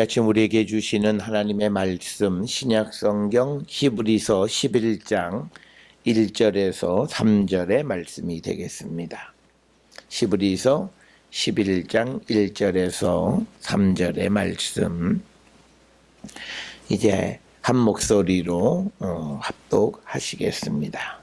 이 아침 우리에게 주시는 하나님의 말씀 신약성경 히브리서 11장 1절에서 3절의 말씀이 되겠습니다. 히브리서 11장 1절에서 3절의 말씀 이제 한 목소리로 합독하시겠습니다.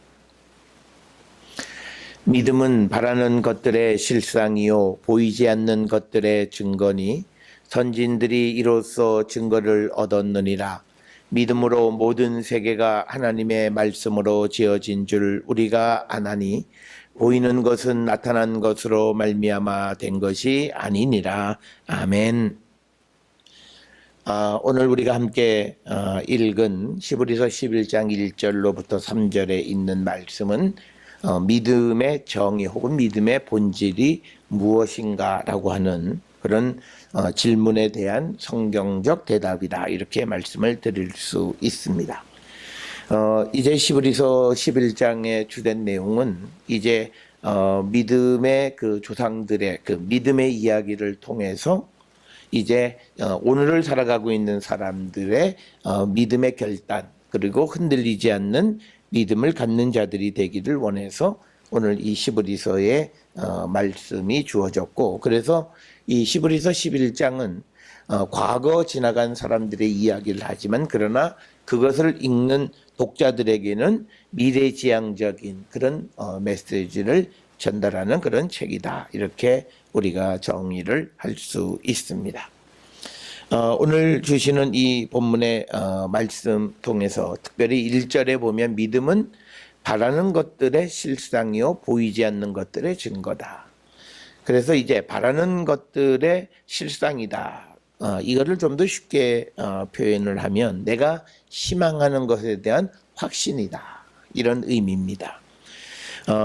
믿음은 바라는 것들의 실상이요 보이지 않는 것들의 증거니 선진들이 이로써 증거를 얻었느니라. 믿음으로 모든 세계가 하나님의 말씀으로 지어진 줄 우리가 아나니 보이는 것은 나타난 것으로 말미암아 된 것이 아니니라. 아멘. 오늘 우리가 함께 읽은 히브리서 11장 1절로부터 3절에 있는 말씀은 믿음의 정의 혹은 믿음의 본질이 무엇인가라고 하는 그런 질문에 대한 성경적 대답이다, 이렇게 말씀을 드릴 수 있습니다. 이제 히브리서 11장의 주된 내용은 이제 믿음의 그 조상들의 그 믿음의 이야기를 통해서 이제 오늘을 살아가고 있는 사람들의 믿음의 결단, 그리고 흔들리지 않는 믿음을 갖는 자들이 되기를 원해서 오늘 이 히브리서의 말씀이 주어졌고, 그래서 이 히브리서 11장은 과거 지나간 사람들의 이야기를 하지만 그러나 그것을 읽는 독자들에게는 미래지향적인 그런 메시지를 전달하는 그런 책이다, 이렇게 우리가 정의를 할 수 있습니다. 오늘 주시는 이 본문의 말씀 통해서 특별히 1절에 보면 믿음은 바라는 것들의 실상이요 보이지 않는 것들의 증거다. 그래서 이제 바라는 것들의 실상이다. 이거를 좀 더 쉽게 표현을 하면 내가 희망하는 것에 대한 확신이다, 이런 의미입니다.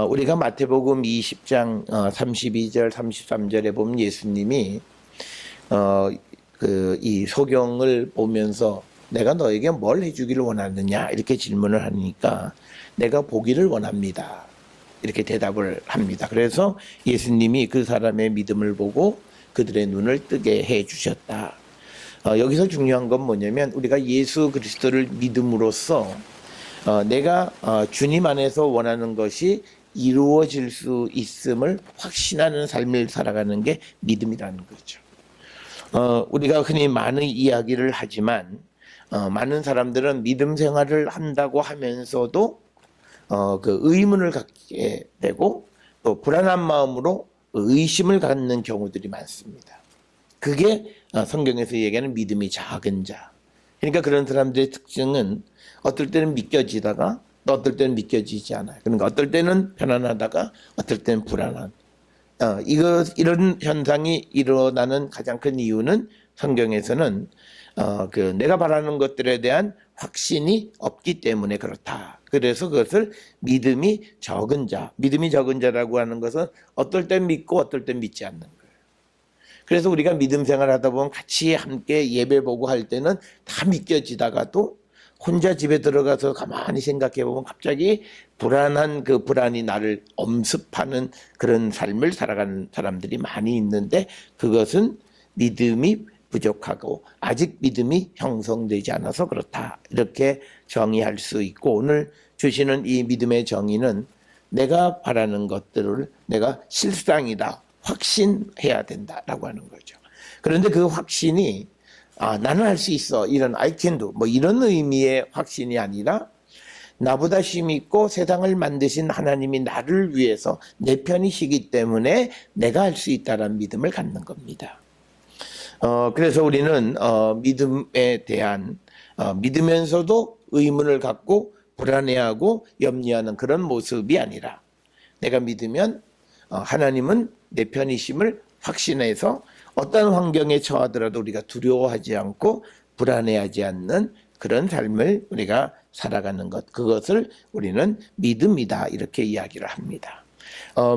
우리가 마태복음 20장 32절 33절에 보면 예수님이 이 소경을 보면서 내가 너에게 뭘 해주기를 원하느냐 이렇게 질문을 하니까 내가 보기를 원합니다, 이렇게 대답을 합니다. 그래서 예수님이 그 사람의 믿음을 보고 그들의 눈을 뜨게 해 주셨다. 여기서 중요한 건 뭐냐면 우리가 예수 그리스도를 믿음으로써 내가 주님 안에서 원하는 것이 이루어질 수 있음을 확신하는 삶을 살아가는 게 믿음이라는 거죠. 우리가 흔히 많은 이야기를 하지만 많은 사람들은 믿음 생활을 한다고 하면서도 그 의문을 갖게 되고 또 불안한 마음으로 의심을 갖는 경우들이 많습니다. 그게 성경에서 얘기하는 믿음이 작은 자. 그러니까 그런 사람들의 특징은 어떨 때는 믿겨지다가 또 어떨 때는 믿겨지지 않아요. 그러니까 어떨 때는 편안하다가 어떨 때는 불안한. 이런 현상이 일어나는 가장 큰 이유는 성경에서는 내가 바라는 것들에 대한 확신이 없기 때문에 그렇다. 그래서 그것을 믿음이 적은 자, 믿음이 적은 자라고 하는 것은 어떨 땐 믿고 어떨 땐 믿지 않는 거예요. 그래서 우리가 믿음 생활하다 보면 같이 함께 예배 보고 할 때는 다 믿겨지다가도 혼자 집에 들어가서 가만히 생각해 보면 갑자기 불안한 그 불안이 나를 엄습하는 그런 삶을 살아가는 사람들이 많이 있는데 그것은 믿음이 부족하고 아직 믿음이 형성되지 않아서 그렇다, 이렇게 정의할 수 있고, 오늘 주시는 이 믿음의 정의는 내가 바라는 것들을 내가 실상이다, 확신해야 된다라고 하는 거죠. 그런데 그 확신이 나는 할 수 있어, 이런 I can do 뭐 이런 의미의 확신이 아니라 나보다 힘이 있고 세상을 만드신 하나님이 나를 위해서 내 편이시기 때문에 내가 할 수 있다는 믿음을 갖는 겁니다. 그래서 우리는 믿음에 대한 믿으면서도 의문을 갖고 불안해하고 염려하는 그런 모습이 아니라 내가 믿으면 하나님은 내 편이심을 확신해서 어떤 환경에 처하더라도 우리가 두려워하지 않고 불안해하지 않는 그런 삶을 우리가 살아가는 것, 그것을 우리는 믿음이다, 이렇게 이야기를 합니다.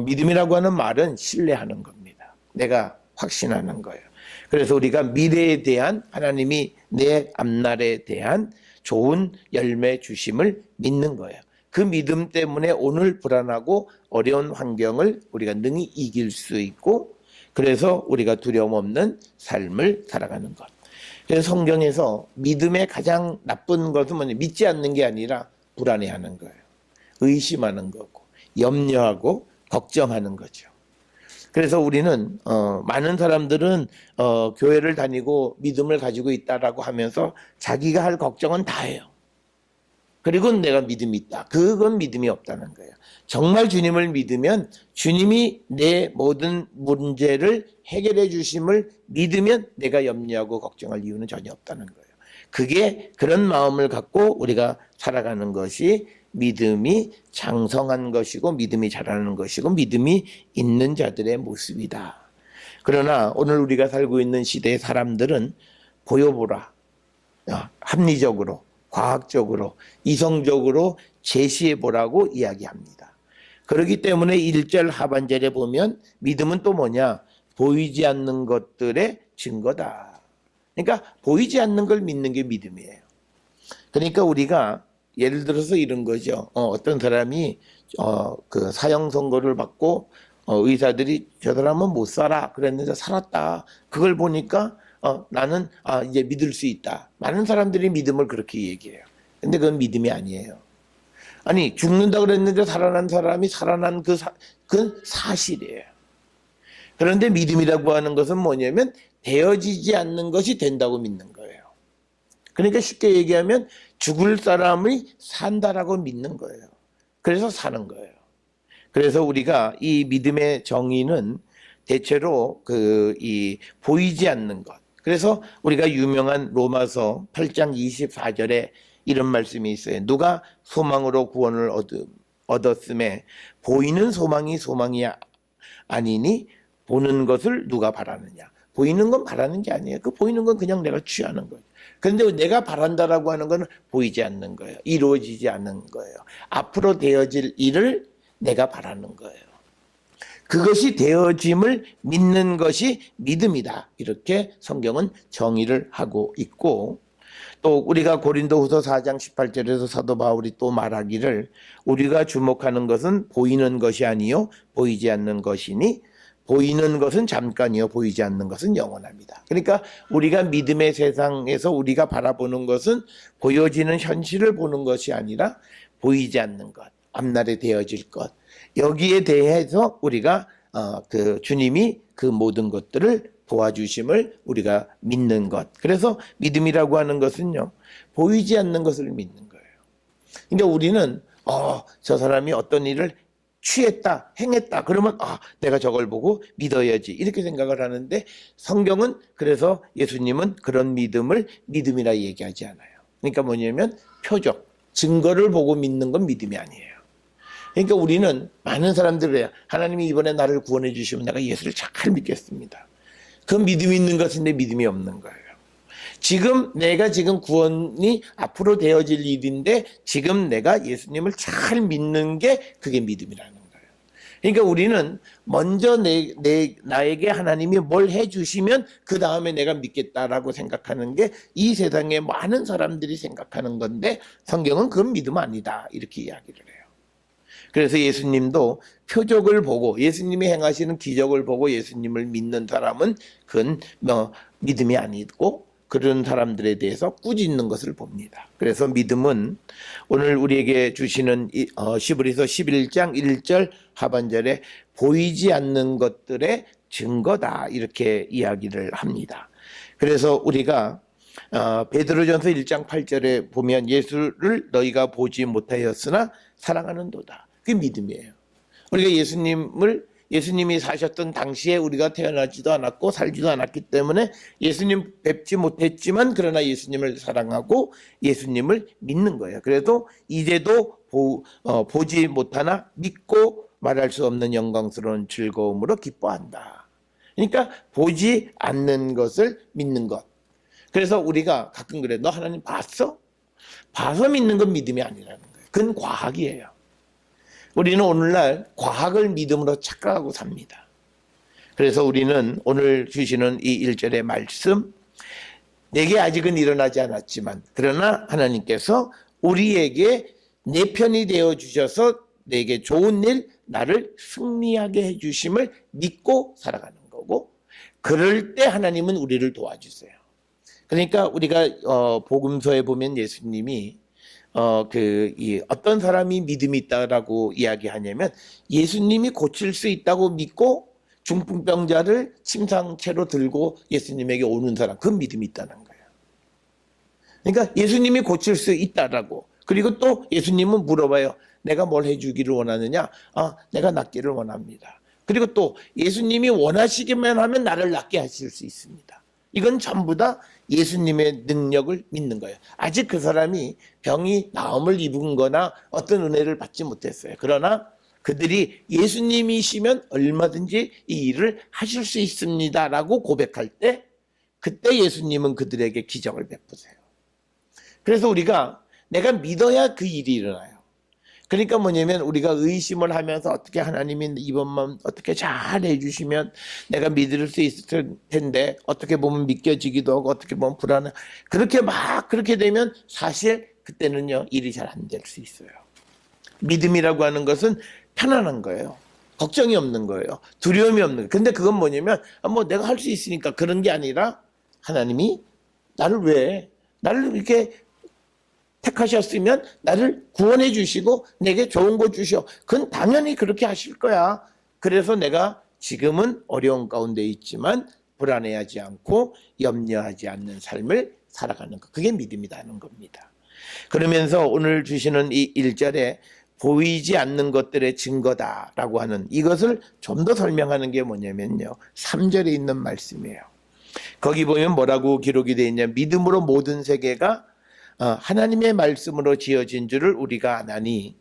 믿음이라고 하는 말은 신뢰하는 겁니다. 내가 확신하는 거예요. 그래서 우리가 미래에 대한 하나님이 내 앞날에 대한 좋은 열매 주심을 믿는 거예요. 그 믿음 때문에 오늘 불안하고 어려운 환경을 우리가 능히 이길 수 있고, 그래서 우리가 두려움 없는 삶을 살아가는 것. 그래서 성경에서 믿음의 가장 나쁜 것은 뭐냐? 믿지 않는 게 아니라 불안해하는 거예요. 의심하는 거고, 염려하고 걱정하는 거죠. 그래서 우리는 많은 사람들은 교회를 다니고 믿음을 가지고 있다라고 하면서 자기가 할 걱정은 다 해요. 그리고 내가 믿음이 있다. 그건 믿음이 없다는 거예요. 정말 주님을 믿으면 주님이 내 모든 문제를 해결해 주심을 믿으면 내가 염려하고 걱정할 이유는 전혀 없다는 거예요. 그게 그런 마음을 갖고 우리가 살아가는 것이 믿음이 장성한 것이고 믿음이 자라는 것이고 믿음이 있는 자들의 모습이다. 그러나 오늘 우리가 살고 있는 시대의 사람들은 보여보라. 합리적으로, 과학적으로, 이성적으로 제시해보라고 이야기합니다. 그렇기 때문에 1절 하반절에 보면 믿음은 또 뭐냐? 보이지 않는 것들의 증거다. 그러니까 보이지 않는 걸 믿는 게 믿음이에요. 그러니까 우리가 예를 들어서 이런 거죠. 어떤 사람이 그 사형 선고를 받고 의사들이 저 사람은 못 살아 그랬는데 살았다. 그걸 보니까 나는 이제 믿을 수 있다. 많은 사람들이 믿음을 그렇게 얘기해요. 근데 그건 믿음이 아니에요. 아니 죽는다 그랬는데 살아난 사람이 살아난 그건 사실이에요. 그런데 믿음이라고 하는 것은 뭐냐면 되어지지 않는 것이 된다고 믿는 거예요. 그러니까 쉽게 얘기하면 죽을 사람이 산다라고 믿는 거예요. 그래서 사는 거예요. 그래서 우리가 이 믿음의 정의는 대체로 이 보이지 않는 것. 그래서 우리가 유명한 로마서 8장 24절에 이런 말씀이 있어요. 누가 소망으로 구원을 얻었음에 보이는 소망이 아니니 보는 것을 누가 바라느냐. 보이는 건 바라는 게 아니에요. 그 보이는 건 그냥 내가 취하는 거예요. 그런데 내가 바란다라고 하는 건 보이지 않는 거예요. 이루어지지 않는 거예요. 앞으로 되어질 일을 내가 바라는 거예요. 그것이 되어짐을 믿는 것이 믿음이다. 이렇게 성경은 정의를 하고 있고 또 우리가 고린도후서 4장 18절에서 사도 바울이 또 말하기를 우리가 주목하는 것은 보이는 것이 아니요 보이지 않는 것이니 보이는 것은 잠깐이요 보이지 않는 것은 영원합니다. 그러니까 우리가 믿음의 세상에서 우리가 바라보는 것은 보여지는 현실을 보는 것이 아니라 보이지 않는 것, 앞날에 되어질 것 여기에 대해서 우리가 그 주님이 그 모든 것들을 도와주심을 우리가 믿는 것. 그래서 믿음이라고 하는 것은요 보이지 않는 것을 믿는 거예요. 그러니까 우리는 저 사람이 어떤 일을 취했다, 행했다. 그러면 내가 저걸 보고 믿어야지 이렇게 생각을 하는데 성경은 그래서 예수님은 그런 믿음을 믿음이라 얘기하지 않아요. 그러니까 뭐냐면 표적, 증거를 보고 믿는 건 믿음이 아니에요. 그러니까 우리는 많은 사람들이 하나님이 이번에 나를 구원해 주시면 내가 예수를 잘 믿겠습니다. 그 믿음이 있는 것인데 믿음이 없는 거예요. 내가 지금 구원이 앞으로 되어질 일인데 지금 내가 예수님을 잘 믿는 게 그게 믿음이라는 거예요. 그러니까 우리는 먼저 나에게 하나님이 뭘 해주시면 그 다음에 내가 믿겠다라고 생각하는 게 이 세상에 많은 사람들이 생각하는 건데 성경은 그건 믿음 아니다 이렇게 이야기를 해요. 그래서 예수님도 표적을 보고 예수님이 행하시는 기적을 보고 예수님을 믿는 사람은 그건 믿음이 아니고 그런 사람들에 대해서 꾸짖는 것을 봅니다. 그래서 믿음은 오늘 우리에게 주시는 시브리서 11장 1절 하반절에 보이지 않는 것들의 증거다 이렇게 이야기를 합니다. 그래서 우리가 베드로전서 1장 8절에 보면 예수를 너희가 보지 못하였으나 사랑하는도다. 그게 믿음이에요. 우리가 예수님이 사셨던 당시에 우리가 태어나지도 않았고 살지도 않았기 때문에 예수님 뵙지 못했지만 그러나 예수님을 사랑하고 예수님을 믿는 거예요. 그래도 이제도 보지 못하나 믿고 말할 수 없는 영광스러운 즐거움으로 기뻐한다. 그러니까 보지 않는 것을 믿는 것. 그래서 우리가 가끔 그래. 너 하나님 봤어? 봐서 믿는 건 믿음이 아니라는 거예요. 그건 과학이에요. 우리는 오늘날 과학을 믿음으로 착각하고 삽니다. 그래서 우리는 오늘 주시는 이 1절의 말씀 내게 아직은 일어나지 않았지만 그러나 하나님께서 우리에게 내 편이 되어 주셔서 내게 좋은 일 나를 승리하게 해주심을 믿고 살아가는 거고 그럴 때 하나님은 우리를 도와주세요. 그러니까 우리가 복음서에 보면 예수님이 어떤 사람이 믿음이 있다라고 이야기하냐면 예수님이 고칠 수 있다고 믿고 중풍병자를 침상채로 들고 예수님에게 오는 사람, 그 믿음이 있다는 거예요. 그러니까 예수님이 고칠 수 있다라고. 그리고 또 예수님은 물어봐요. 내가 뭘 해주기를 원하느냐? 내가 낫기를 원합니다. 그리고 또 예수님이 원하시기만 하면 나를 낫게 하실 수 있습니다. 이건 전부 다 예수님의 능력을 믿는 거예요. 아직 그 사람이 병이 나음을 입은 거나 어떤 은혜를 받지 못했어요. 그러나 그들이 예수님이시면 얼마든지 이 일을 하실 수 있습니다라고 고백할 때 그때 예수님은 그들에게 기적을 베푸세요. 그래서 우리가 내가 믿어야 그 일이 일어나요. 그러니까 뭐냐면 우리가 의심을 하면서 어떻게 하나님이 이번만 어떻게 잘 해주시면 내가 믿을 수 있을 텐데 어떻게 보면 믿겨지기도 하고 어떻게 보면 불안해. 그렇게 되면 사실 그때는요 일이 잘 안 될 수 있어요. 믿음이라고 하는 것은 편안한 거예요. 걱정이 없는 거예요. 두려움이 없는 거예요. 근데 그건 뭐냐면 내가 할 수 있으니까 그런 게 아니라 하나님이 나를 이렇게 택하셨으면 나를 구원해 주시고 내게 좋은 거 주셔. 그건 당연히 그렇게 하실 거야. 그래서 내가 지금은 어려운 가운데 있지만 불안해하지 않고 염려하지 않는 삶을 살아가는 것. 그게 믿음이라는 겁니다. 그러면서 오늘 주시는 이 1절에 보이지 않는 것들의 증거다라고 하는 이것을 좀 더 설명하는 게 뭐냐면요. 3절에 있는 말씀이에요. 거기 보면 뭐라고 기록이 되어 있냐. 믿음으로 모든 세계가 하나님의 말씀으로 지어진 줄을 우리가 아나니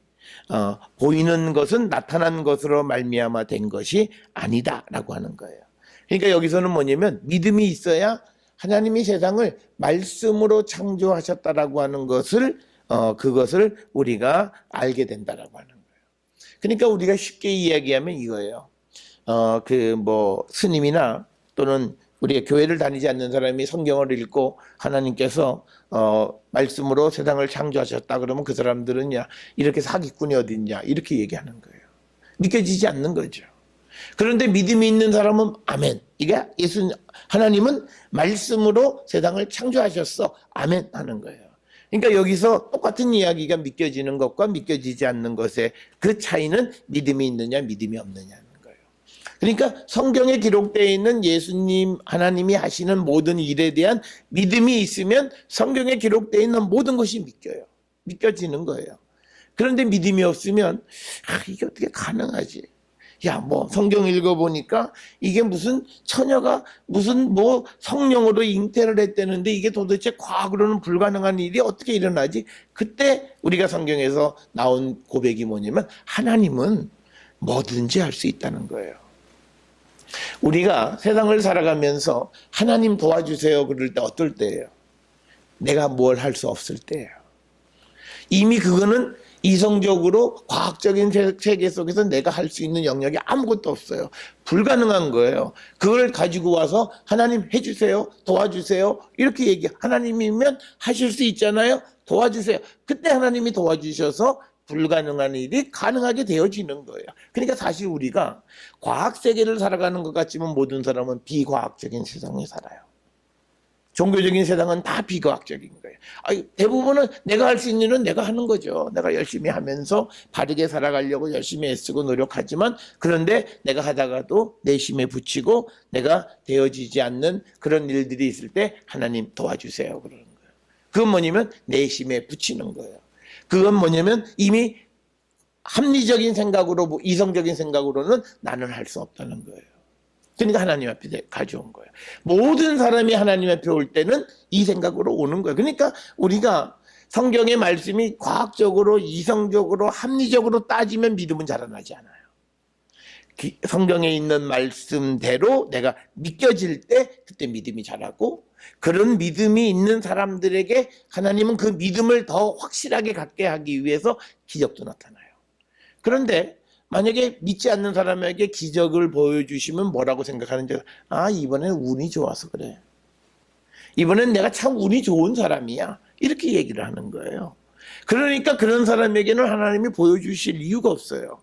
보이는 것은 나타난 것으로 말미암아 된 것이 아니다라고 하는 거예요. 그러니까 여기서는 뭐냐면 믿음이 있어야 하나님이 세상을 말씀으로 창조하셨다라고 하는 것을 그것을 우리가 알게 된다라고 하는 거예요. 그러니까 우리가 쉽게 이야기하면 이거예요. 스님이나 또는 우리가 교회를 다니지 않는 사람이 성경을 읽고 하나님께서 말씀으로 세상을 창조하셨다 그러면 그 사람들은 이렇게 사기꾼이 어디 있냐 이렇게 얘기하는 거예요. 믿겨지지 않는 거죠. 그런데 믿음이 있는 사람은 아멘. 이게 하나님은 말씀으로 세상을 창조하셨어. 아멘 하는 거예요. 그러니까 여기서 똑같은 이야기가 믿겨지는 것과 믿겨지지 않는 것의 그 차이는 믿음이 있느냐 믿음이 없느냐는 거예요. 그러니까 성경에 기록되어 있는 예수님 하나님이 하시는 모든 일에 대한 믿음이 있으면 성경에 기록되어 있는 모든 것이 믿겨지는 거예요. 그런데 믿음이 없으면 이게 어떻게 가능하지? 성경 읽어보니까 이게 무슨 처녀가 무슨 성령으로 잉태를 했다는데 이게 도대체 과학으로는 불가능한 일이 어떻게 일어나지? 그때 우리가 성경에서 나온 고백이 뭐냐면 하나님은 뭐든지 할 수 있다는 거예요. 우리가 세상을 살아가면서 하나님 도와주세요 그럴 때 어떨 때예요? 내가 뭘 할 수 없을 때예요. 이미 그거는 이성적으로 과학적인 세계 속에서 내가 할 수 있는 영역이 아무것도 없어요. 불가능한 거예요. 그걸 가지고 와서 하나님 해주세요. 도와주세요. 이렇게 하나님이면 하실 수 있잖아요. 도와주세요. 그때 하나님이 도와주셔서 불가능한 일이 가능하게 되어지는 거예요. 그러니까 사실 우리가 과학 세계를 살아가는 것 같지만 모든 사람은 비과학적인 세상에 살아요. 종교적인 세상은 다 비과학적인 거예요. 대부분은 내가 할 수 있는 일은 내가 하는 거죠. 내가 열심히 하면서 바르게 살아가려고 열심히 애쓰고 노력하지만 그런데 내가 하다가도 내심에 붙이고 내가 되어지지 않는 그런 일들이 있을 때 하나님 도와주세요 그러는 거예요. 그건 뭐냐면 내심에 붙이는 거예요. 그건 뭐냐면 이미 합리적인 생각으로 이성적인 생각으로는 나는 할 수 없다는 거예요. 그러니까 하나님 앞에 가져온 거예요. 모든 사람이 하나님 앞에 올 때는 이 생각으로 오는 거예요. 그러니까 우리가 성경의 말씀이 과학적으로 이성적으로 합리적으로 따지면 믿음은 자라나지 않아요. 성경에 있는 말씀대로 내가 믿겨질 때 그때 믿음이 자라고 그런 믿음이 있는 사람들에게 하나님은 그 믿음을 더 확실하게 갖게 하기 위해서 기적도 나타나요. 그런데 만약에 믿지 않는 사람에게 기적을 보여주시면 뭐라고 생각하는지 이번엔 운이 좋아서 그래. 이번엔 내가 참 운이 좋은 사람이야. 이렇게 얘기를 하는 거예요. 그러니까 그런 사람에게는 하나님이 보여주실 이유가 없어요.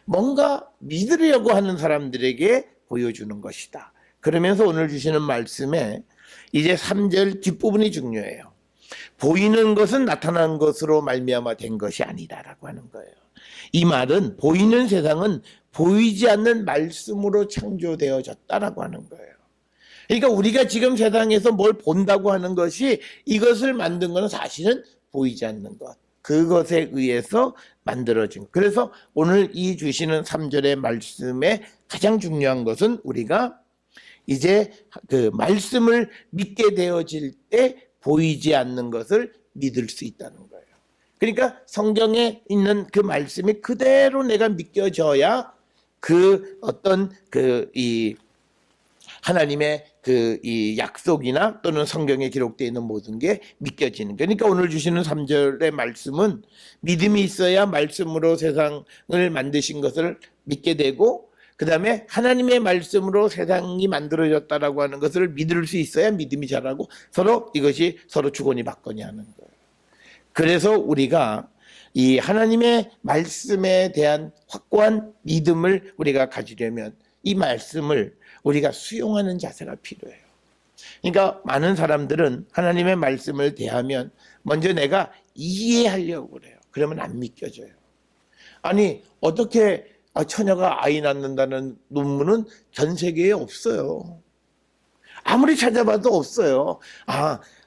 뭔가 믿으려고 하는 사람들에게 보여주는 것이다. 그러면서 오늘 주시는 말씀에 이제 3절 뒷부분이 중요해요. 보이는 것은 나타난 것으로 말미암아 된 것이 아니다라고 하는 거예요. 이 말은 보이는 세상은 보이지 않는 말씀으로 창조되어졌다라고 하는 거예요. 그러니까 우리가 지금 세상에서 뭘 본다고 하는 것이 이것을 만든 것은 사실은 보이지 않는 것. 그것에 의해서 만들어진 것. 그래서 오늘 이 주시는 3절의 말씀의 가장 중요한 것은 우리가 이제 그 말씀을 믿게 되어질 때 보이지 않는 것을 믿을 수 있다는 거예요. 그러니까 성경에 있는 그 말씀이 그대로 내가 믿겨져야 그 어떤 이 하나님의 이 약속이나 또는 성경에 기록되어 있는 모든 게 믿겨지는 거예요. 그러니까 오늘 주시는 3절의 말씀은 믿음이 있어야 말씀으로 세상을 만드신 것을 믿게 되고, 그 다음에 하나님의 말씀으로 세상이 만들어졌다라고 하는 것을 믿을 수 있어야 믿음이 자라고 서로 이것이 서로 주거니 받거니 하는 거예요. 그래서 우리가 이 하나님의 말씀에 대한 확고한 믿음을 우리가 가지려면 이 말씀을 우리가 수용하는 자세가 필요해요. 그러니까 많은 사람들은 하나님의 말씀을 대하면 먼저 내가 이해하려고 그래요. 그러면 안 믿겨져요. 아니 어떻게 처녀가 아이 낳는다는 논문은 전 세계에 없어요. 아무리 찾아봐도 없어요.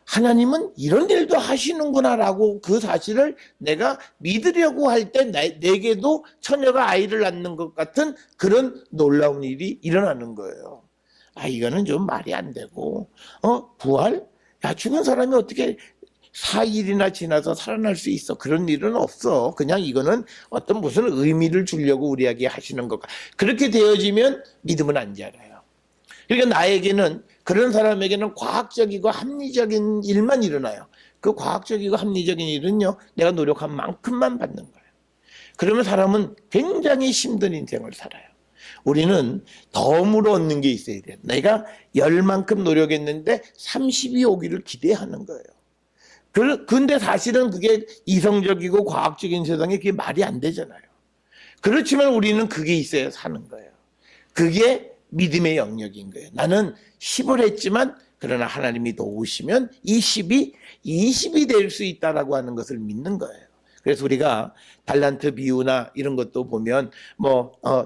하나님은 이런 일도 하시는구나라고 그 사실을 내가 믿으려고 할 때 내게도 처녀가 아이를 낳는 것 같은 그런 놀라운 일이 일어나는 거예요. 이거는 좀 말이 안 되고, 부활? 죽은 사람이 어떻게 4일이나 지나서 살아날 수 있어? 그런 일은 없어. 그냥 이거는 어떤 무슨 의미를 주려고 우리에게 하시는 것 같아. 그렇게 되어지면 믿음은 안 자라요. 그러니까 나에게는, 그런 사람에게는 과학적이고 합리적인 일만 일어나요. 그 과학적이고 합리적인 일은요, 내가 노력한 만큼만 받는 거예요. 그러면 사람은 굉장히 힘든 인생을 살아요. 우리는 덤으로 얻는 게 있어야 돼요. 내가 10만큼 노력했는데 30이 오기를 기대하는 거예요. 근데 사실은 그게 이성적이고 과학적인 세상에 그게 말이 안 되잖아요. 그렇지만 우리는 그게 있어야 사는 거예요. 그게 믿음의 영역인 거예요. 나는 10을 했지만 그러나 하나님이 도우시면 이 10이 20이 될 수 있다라고 하는 것을 믿는 거예요. 그래서 우리가 달란트 비유나 이런 것도 보면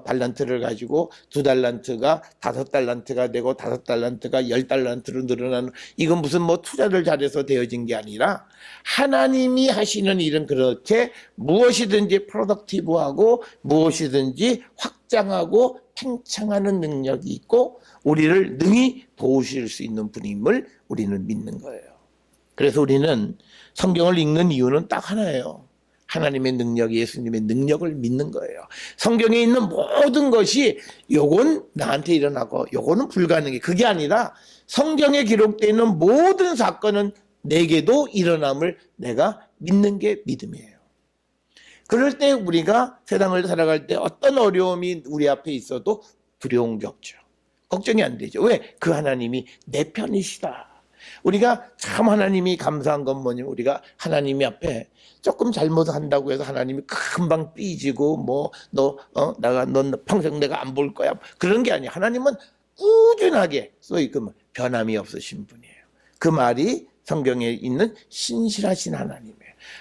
달란트를 가지고 2달란트가 5달란트가 되고 5달란트가 10달란트로 늘어나는, 이건 무슨 투자를 잘해서 되어진 게 아니라 하나님이 하시는 일은 그렇게 무엇이든지 프로덕티브하고 무엇이든지 확장하고 팽창하는 능력이 있고 우리를 능히 도우실 수 있는 분임을 우리는 믿는 거예요. 그래서 우리는 성경을 읽는 이유는 딱 하나예요. 하나님의 능력, 예수님의 능력을 믿는 거예요. 성경에 있는 모든 것이 요건 나한테 일어나고 요거는 불가능해. 그게 아니라 성경에 기록되어 있는 모든 사건은 내게도 일어남을 내가 믿는 게 믿음이에요. 그럴 때 우리가 세상을 살아갈 때 어떤 어려움이 우리 앞에 있어도 두려운 게 없죠. 걱정이 안 되죠. 왜? 그 하나님이 내 편이시다. 우리가 참 하나님이 감사한 건 뭐냐면, 우리가 하나님이 앞에 조금 잘못한다고 해서 하나님이 금방 삐지고 넌 평생 내가 안 볼 거야, 그런 게 아니야. 하나님은 꾸준하게 변함이 없으신 분이에요. 그 말이 성경에 있는 신실하신 하나님이에요.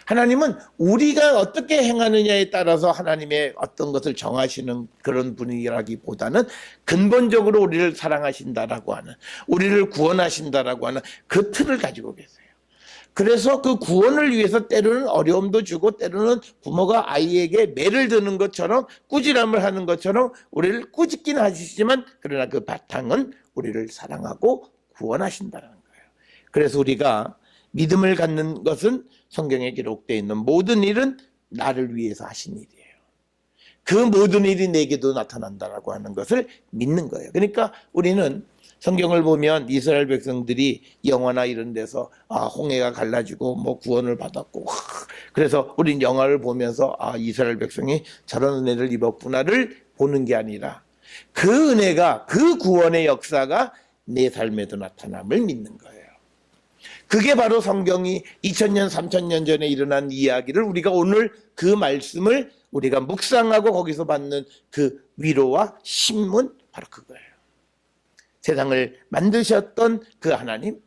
하나님은 우리가 어떻게 행하느냐에 따라서 하나님의 어떤 것을 정하시는 그런 분이라기보다는 근본적으로 우리를 사랑하신다라고 하는, 우리를 구원하신다라고 하는 그 틀을 가지고 계세요. 그래서 그 구원을 위해서 때로는 어려움도 주고 때로는 부모가 아이에게 매를 드는 것처럼 꾸지람을 하는 것처럼 우리를 꾸짖긴 하시지만 그러나 그 바탕은 우리를 사랑하고 구원하신다는 거예요. 그래서 우리가 믿음을 갖는 것은 성경에 기록되어 있는 모든 일은 나를 위해서 하신 일이에요. 그 모든 일이 내게도 나타난다라고 하는 것을 믿는 거예요. 그러니까 우리는 성경을 보면 이스라엘 백성들이 영화나 이런 데서 홍해가 갈라지고 구원을 받았고, 그래서 우린 영화를 보면서 이스라엘 백성이 저런 은혜를 입었구나를 보는 게 아니라 그 은혜가, 그 구원의 역사가 내 삶에도 나타남을 믿는 거예요. 그게 바로 성경이 2000년, 3000년 전에 일어난 이야기를 우리가 오늘 그 말씀을 우리가 묵상하고 거기서 받는 그 위로와 힘은 바로 그거예요. 세상을 만드셨던 그 하나님,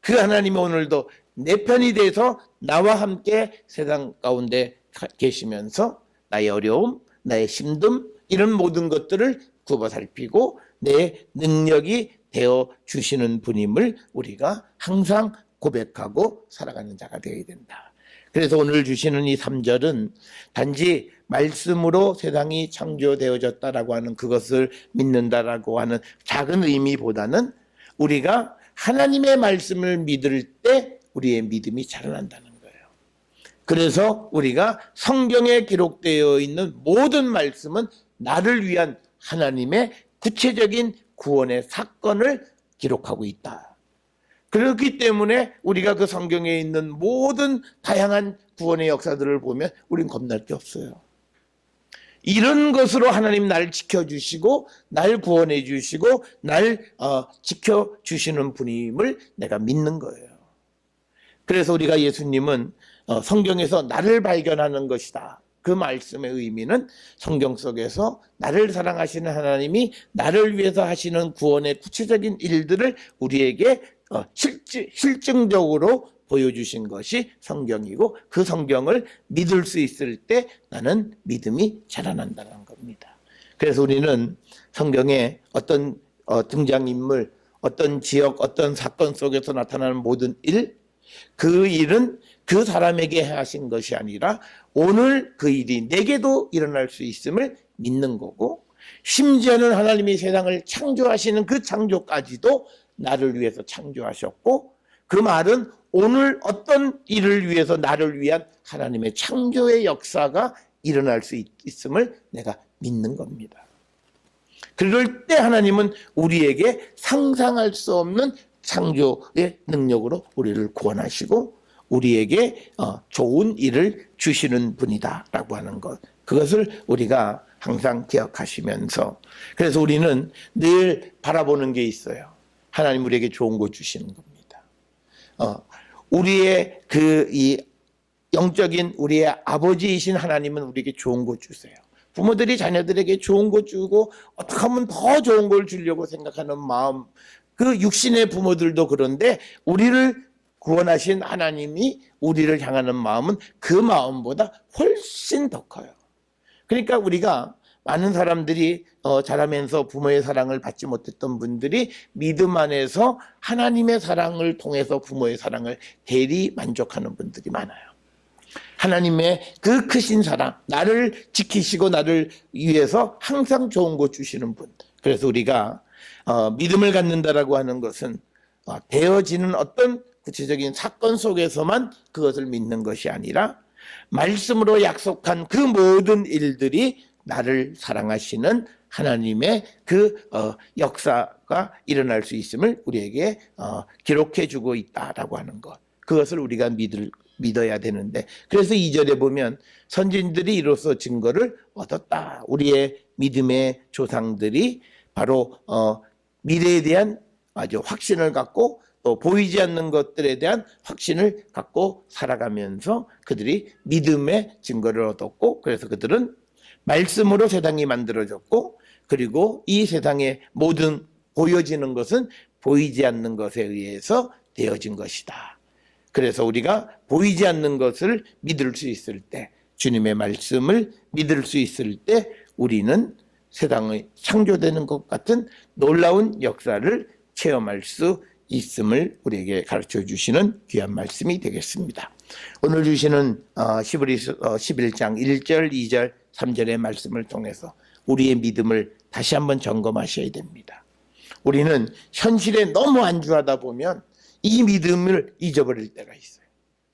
그 하나님이 오늘도 내 편이 돼서 나와 함께 세상 가운데 계시면서 나의 어려움, 나의 힘듦 이런 모든 것들을 굽어 살피고 내 능력이 되어 주시는 분임을 우리가 항상 고백하고 살아가는 자가 되어야 된다. 그래서 오늘 주시는 이 3절은 단지 말씀으로 세상이 창조되어졌다라고 하는 그것을 믿는다라고 하는 작은 의미보다는 우리가 하나님의 말씀을 믿을 때 우리의 믿음이 자라난다는 거예요. 그래서 우리가 성경에 기록되어 있는 모든 말씀은 나를 위한 하나님의 구체적인 구원의 사건을 기록하고 있다. 그렇기 때문에 우리가 그 성경에 있는 모든 다양한 구원의 역사들을 보면 우린 겁날 게 없어요. 이런 것으로 하나님 나를 지켜주시고 날 구원해 주시고 날 지켜주시는 분임을 내가 믿는 거예요. 그래서 우리가 예수님은 성경에서 나를 발견하는 것이다. 그 말씀의 의미는 성경 속에서 나를 사랑하시는 하나님이 나를 위해서 하시는 구원의 구체적인 일들을 우리에게 실증적으로 보여주신 것이 성경이고 그 성경을 믿을 수 있을 때 나는 믿음이 자라난다는 겁니다. 그래서 우리는 성경에 어떤 등장인물, 어떤 지역, 어떤 사건 속에서 나타나는 모든 일, 그 일은 그 사람에게 하신 것이 아니라 오늘 그 일이 내게도 일어날 수 있음을 믿는 거고, 심지어는 하나님이 세상을 창조하시는 그 창조까지도 나를 위해서 창조하셨고, 그 말은 오늘 어떤 일을 위해서 나를 위한 하나님의 창조의 역사가 일어날 수 있음을 내가 믿는 겁니다. 그럴 때 하나님은 우리에게 상상할 수 없는 창조의 능력으로 우리를 구원하시고 우리에게 좋은 일을 주시는 분이다라고 하는 것, 그것을 우리가 항상 기억하시면서, 그래서 우리는 늘 바라보는 게 있어요. 하나님 우리에게 좋은 거 주시는 겁니다. 우리의 이 영적인 우리의 아버지이신 하나님은 우리에게 좋은 거 주세요. 부모들이 자녀들에게 좋은 거 주고 어떻게 하면 더 좋은 걸 주려고 생각하는 마음, 그 육신의 부모들도 그런데 우리를 구원하신 하나님이 우리를 향하는 마음은 그 마음보다 훨씬 더 커요. 그러니까 우리가 많은 사람들이 자라면서 부모의 사랑을 받지 못했던 분들이 믿음 안에서 하나님의 사랑을 통해서 부모의 사랑을 대리 만족하는 분들이 많아요. 하나님의 그 크신 사랑, 나를 지키시고 나를 위해서 항상 좋은 것 주시는 분. 그래서 우리가 믿음을 갖는다라고 하는 것은 되어지는 어떤 구체적인 사건 속에서만 그것을 믿는 것이 아니라 말씀으로 약속한 그 모든 일들이 나를 사랑하시는 하나님의 그 역사가 일어날 수 있음을 우리에게 기록해 주고 있다라고 하는 것, 그것을 우리가 믿어야 되는데, 그래서 2절에 보면 선진들이 이로써 증거를 얻었다. 우리의 믿음의 조상들이 바로 미래에 대한 아주 확신을 갖고 또 보이지 않는 것들에 대한 확신을 갖고 살아가면서 그들이 믿음의 증거를 얻었고, 그래서 그들은 말씀으로 세상이 만들어졌고, 그리고 이 세상의 모든 보여지는 것은 보이지 않는 것에 의해서 되어진 것이다. 그래서 우리가 보이지 않는 것을 믿을 수 있을 때, 주님의 말씀을 믿을 수 있을 때 우리는 세상의 창조되는 것 같은 놀라운 역사를 체험할 수 있음을 우리에게 가르쳐 주시는 귀한 말씀이 되겠습니다. 오늘 주시는 히브리서 11장 1절, 2절, 3절의 말씀을 통해서 우리의 믿음을 다시 한번 점검하셔야 됩니다. 우리는 현실에 너무 안주하다 보면 이 믿음을 잊어버릴 때가 있어요.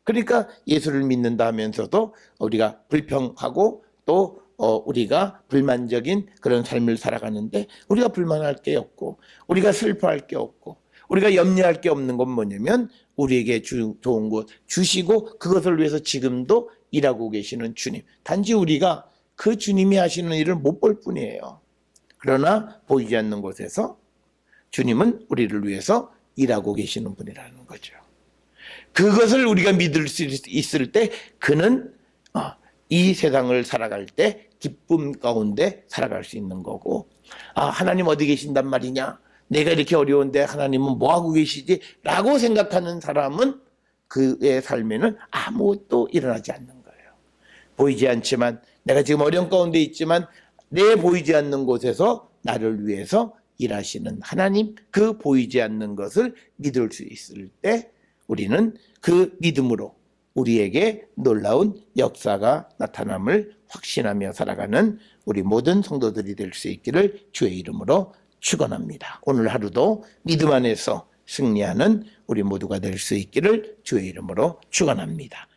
그러니까 예수를 믿는다 하면서도 우리가 불평하고 또 우리가 불만적인 그런 삶을 살아가는데, 우리가 불만할 게 없고 우리가 슬퍼할 게 없고 우리가 염려할 게 없는 건 뭐냐면 우리에게 좋은 것 주시고 그것을 위해서 지금도 일하고 계시는 주님, 단지 우리가 그 주님이 하시는 일을 못 볼 뿐이에요. 그러나 보이지 않는 곳에서 주님은 우리를 위해서 일하고 계시는 분이라는 거죠. 그것을 우리가 믿을 수 있을 때 그는 이 세상을 살아갈 때 기쁨 가운데 살아갈 수 있는 거고, 하나님 어디 계신단 말이냐, 내가 이렇게 어려운데 하나님은 뭐하고 계시지? 라고 생각하는 사람은 그의 삶에는 아무것도 일어나지 않는 거예요. 보이지 않지만 내가 지금 어려운 가운데 있지만 내 보이지 않는 곳에서 나를 위해서 일하시는 하나님, 그 보이지 않는 것을 믿을 수 있을 때 우리는 그 믿음으로 우리에게 놀라운 역사가 나타남을 확신하며 살아가는 우리 모든 성도들이 될 수 있기를 주의 이름으로 축원합니다. 오늘 하루도 믿음 안에서 승리하는 우리 모두가 될 수 있기를 주의 이름으로 축원합니다.